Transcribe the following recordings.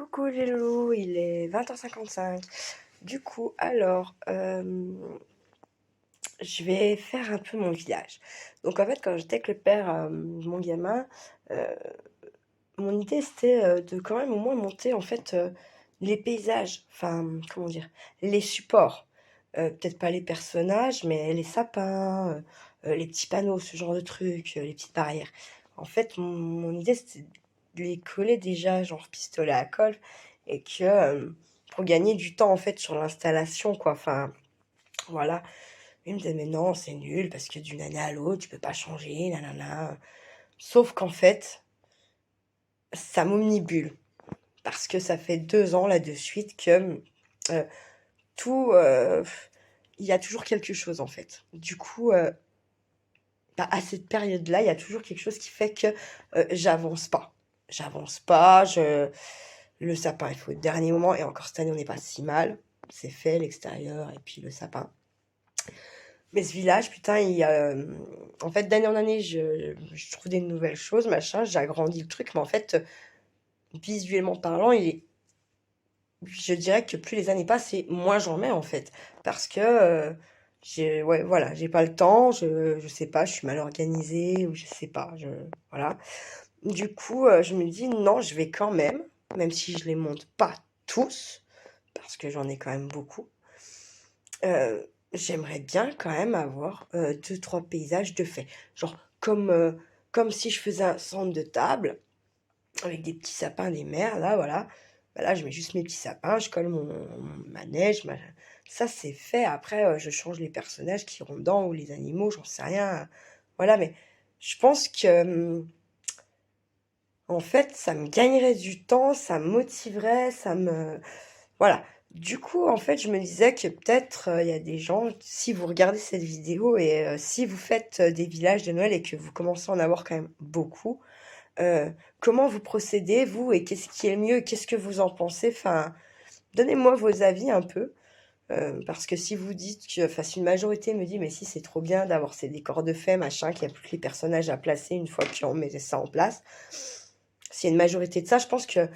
Coucou les loulous, il est 20h55. Du coup, alors, je vais faire un peu mon village. Donc en fait, quand j'étais avec le père de mon gamin, euh, mon idée c'était de quand même au moins monter en fait les paysages, enfin, comment dire, les supports. Peut-être pas les personnages, mais les sapins, les petits panneaux, ce genre de trucs, les petites barrières. En fait, mon idée c'était de les coller déjà, genre pistolet à colle, et que pour gagner du temps en fait sur l'installation, quoi. Enfin, voilà. Il me disait, mais non, c'est nul, parce que d'une année à l'autre, tu peux pas changer, nanana. Sauf qu'en fait, ça m'omnibule. Parce que ça fait 2 ans là de suite que euh, tout, il y a toujours quelque chose en fait. Du coup, bah, à cette période-là, il y a toujours quelque chose qui fait que j'avance pas. J'avance pas, le sapin, il faut au dernier moment, et encore cette année, on n'est pas si mal. C'est fait, l'extérieur, et puis le sapin. Mais ce village, putain, en fait, d'année en année, je trouve des nouvelles choses, machin, j'agrandis le truc, mais en fait, visuellement parlant, je dirais que plus les années passent et moins j'en mets en fait. Parce que ouais, voilà, j'ai pas le temps, je sais pas, je suis mal organisée ou je sais pas, voilà. Du coup, je me dis non, je vais quand même si je les monte pas tous, parce que j'en ai quand même beaucoup, euh, j'aimerais bien quand même avoir deux, trois paysages de fait. Genre comme si je faisais un centre de table avec des petits sapins des mers, là, voilà. Bah là, je mets juste mes petits sapins, je colle ma neige, ça c'est fait. Après, je change les personnages qui iront dedans ou les animaux, j'en sais rien. Voilà, mais je pense que, en fait, ça me gagnerait du temps, ça me motiverait, voilà. Du coup, en fait, je me disais que peut-être il y a des gens, si vous regardez cette vidéo et si vous faites des villages de Noël et que vous commencez à en avoir quand même beaucoup, comment vous procédez, vous, et qu'est-ce qui est le mieux, et qu'est-ce que vous en pensez? Enfin, donnez-moi vos avis un peu, parce que si vous dites que, enfin, si une majorité me dit, mais si c'est trop bien d'avoir ces décors de faits, machin, qu'il n'y a plus que les personnages à placer une fois qu'on met ça en place, s'il y a une majorité de ça, je pense que,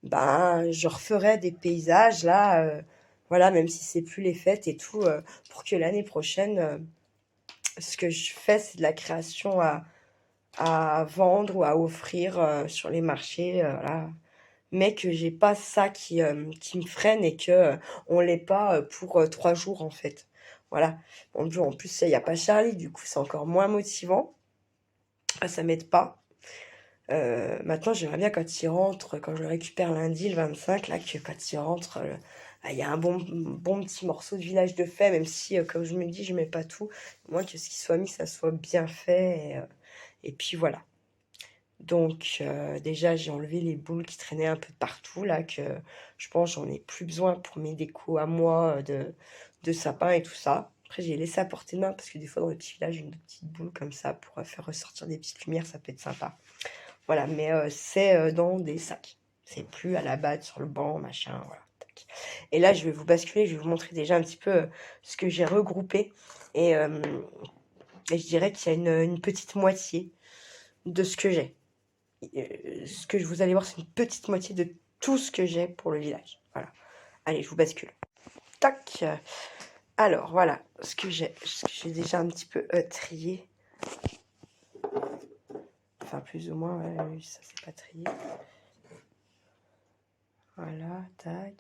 ben, je referai des paysages là, voilà, même si c'est plus les fêtes et tout, pour que l'année prochaine, ce que je fais, c'est de la création à vendre ou à offrir sur les marchés, voilà. Mais que j'ai pas ça qui me freine et que on l'est pas pour 3 jours en fait. Voilà. Bon, en plus, il n'y a pas Charlie, du coup, c'est encore moins motivant. Ah, ça m'aide pas. Maintenant, j'aimerais bien quand il rentre, quand je le récupère lundi, le 25, là, que quand il rentre, ah, il y a un bon petit morceau de village de fait, même si, comme je me dis, je mets pas tout. Moi, que ce qui soit mis, ça soit bien fait. Et puis voilà. Donc déjà, j'ai enlevé les boules qui traînaient un peu de partout, là, que je pense j'en ai plus besoin pour mes décos à moi de sapin et tout ça. Après, j'ai laissé à portée de main parce que des fois, dans les petits villages, une petite boule comme ça pour faire ressortir des petites lumières, ça peut être sympa. Voilà, mais c'est dans des sacs. C'est plus à la batte sur le banc, machin, voilà. Tac. Et là, je vais vous basculer, je vais vous montrer déjà un petit peu ce que j'ai regroupé. Et, euh, et je dirais qu'il y a une petite moitié de ce que j'ai. Ce que vous allez voir, c'est une petite moitié de tout ce que j'ai pour le village. Voilà. Allez, je vous bascule. Tac. Alors, voilà ce que j'ai déjà un petit peu trié. Enfin, plus ou moins, ouais, ça c'est pas trié. Voilà, tac.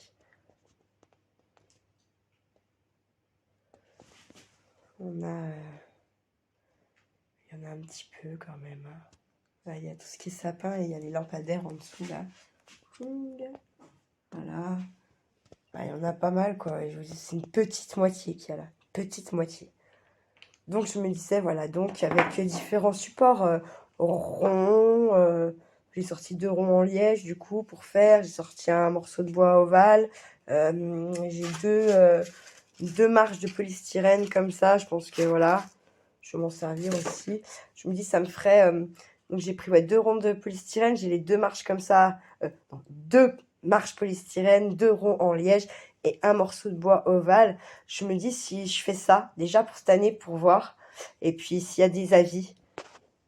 On a... il y en a un petit peu quand même, hein. Là, il y a tout ce qui est sapin et il y a les lampadaires en dessous, là. Voilà. Bah, il y en a pas mal, quoi. Et je vous dis, c'est une petite moitié qu'il y a là. Petite moitié. Donc je me disais, voilà, donc avec différents supports ronds, j'ai sorti 2 ronds en liège du coup pour faire, j'ai sorti un morceau de bois ovale, j'ai deux marches de polystyrène comme ça, je pense que voilà, je vais m'en servir aussi. Je me dis, ça me ferait, donc j'ai pris ouais, 2 ronds de polystyrène, j'ai les 2 marches comme ça, non, 2 marches polystyrène, 2 ronds en liège et un morceau de bois ovale. Je me dis si je fais ça, déjà pour cette année, pour voir. Et puis s'il y a des avis,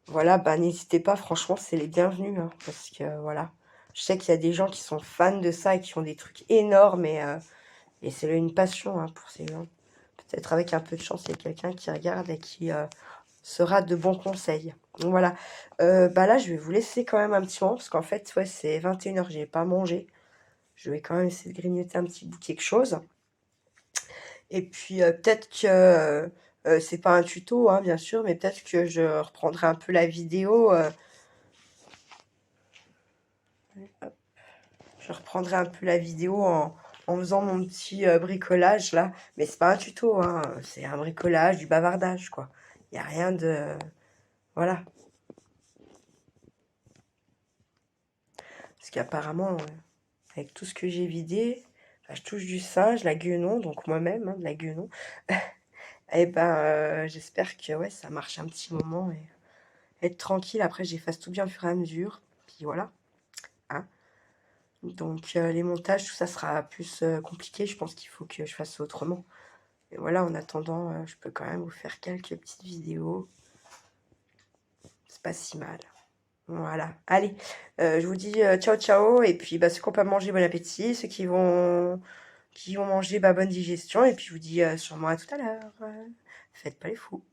voilà, bah n'hésitez pas, franchement, c'est les bienvenus, hein, parce que voilà, Je sais qu'il y a des gens qui sont fans de ça et qui ont des trucs énormes et c'est une passion hein, pour ces gens. Peut-être avec un peu de chance, il y a quelqu'un qui regarde et qui sera de bons conseils. Donc voilà. Bah là, je vais vous laisser quand même un petit moment parce qu'en fait, ouais, c'est 21h, j'ai pas mangé. Je vais quand même essayer de grignoter un petit bout quelque chose. Et puis peut-être que c'est pas un tuto, hein, bien sûr, mais peut-être que je reprendrai un peu la vidéo. Je reprendrai un peu la vidéo en faisant mon petit bricolage là. Mais c'est pas un tuto, hein, c'est un bricolage, du bavardage, quoi. Il n'y a rien de... Voilà. Parce qu'apparemment, avec tout ce que j'ai vidé, enfin, je touche du singe, la guenon, donc moi-même, hein, de la guenon. Et ben, j'espère que ouais, ça marche un petit moment et être tranquille. Après, j'efface tout bien au fur et à mesure. Puis voilà. Hein. Donc, les montages, tout ça sera plus compliqué. Je pense qu'il faut que je fasse autrement. Et voilà, en attendant, je peux quand même vous faire quelques petites vidéos. C'est pas si mal. Voilà. Allez, je vous dis ciao ciao. Et puis, bah, ceux qui n'ont pas mangé, bon appétit. Ceux qui vont manger, bah, bonne digestion. Et puis, je vous dis sûrement à tout à l'heure. Faites pas les fous.